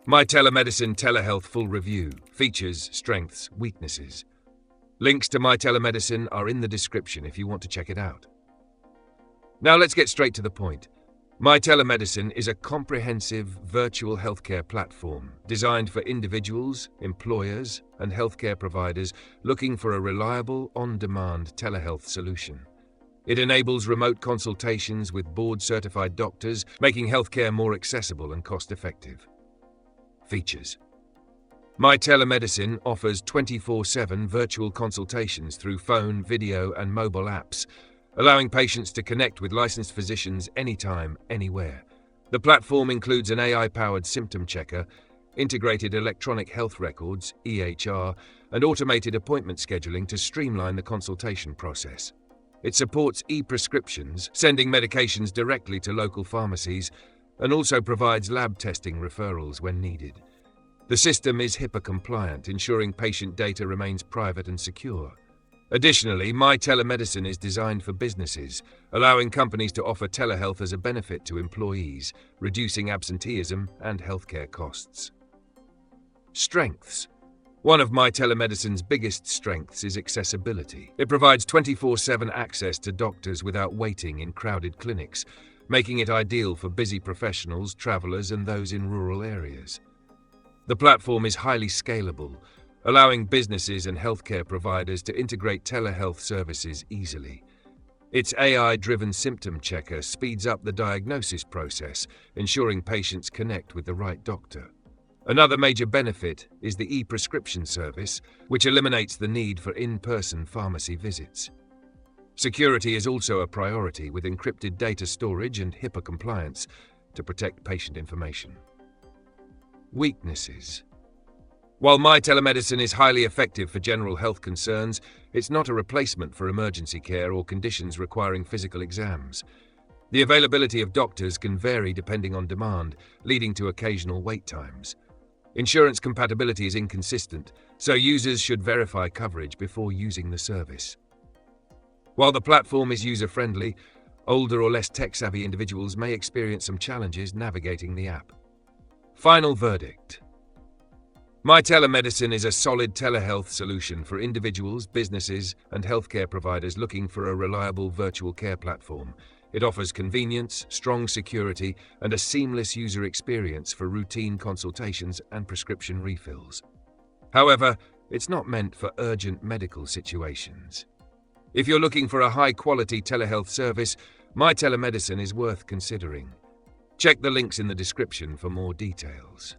MyTelemedicine Telehealth Full Review. Features, strengths, weaknesses. Links to MyTelemedicine are in the description if you want to check it out. Now let's get straight to the point. MyTelemedicine is a comprehensive virtual healthcare platform designed for individuals, employers, and healthcare providers looking for a reliable, on-demand telehealth solution. It enables remote consultations with board-certified doctors, making healthcare more accessible and cost-effective. Features. MyTelemedicine offers 24/7 virtual consultations through phone, video, and mobile apps, allowing patients to connect with licensed physicians anytime, anywhere. The platform includes an AI-powered symptom checker, integrated electronic health records, EHR, and automated appointment scheduling to streamline the consultation process. It supports e-prescriptions, sending medications directly to local pharmacies, and also provides lab testing referrals when needed. The system is HIPAA compliant, ensuring patient data remains private and secure. Additionally, MyTelemedicine is designed for businesses, allowing companies to offer telehealth as a benefit to employees, reducing absenteeism and healthcare costs. Strengths. One of MyTelemedicine's biggest strengths is accessibility. It provides 24/7 access to doctors without waiting in crowded clinics, making it ideal for busy professionals, travelers, and those in rural areas. The platform is highly scalable, allowing businesses and healthcare providers to integrate telehealth services easily. Its AI-driven symptom checker speeds up the diagnosis process, ensuring patients connect with the right doctor. Another major benefit is the e-prescription service, which eliminates the need for in-person pharmacy visits. Security is also a priority, with encrypted data storage and HIPAA compliance to protect patient information. Weaknesses. While MyTelemedicine is highly effective for general health concerns, it's not a replacement for emergency care or conditions requiring physical exams. The availability of doctors can vary depending on demand, leading to occasional wait times. Insurance compatibility is inconsistent, so users should verify coverage before using the service. While the platform is user-friendly, older or less tech-savvy individuals may experience some challenges navigating the app. Final verdict. MyTelemedicine is a solid telehealth solution for individuals, businesses, and healthcare providers looking for a reliable virtual care platform. It offers convenience, strong security, and a seamless user experience for routine consultations and prescription refills. However, it's not meant for urgent medical situations. If you're looking for a high-quality telehealth service, MyTelemedicine is worth considering. Check the links in the description for more details.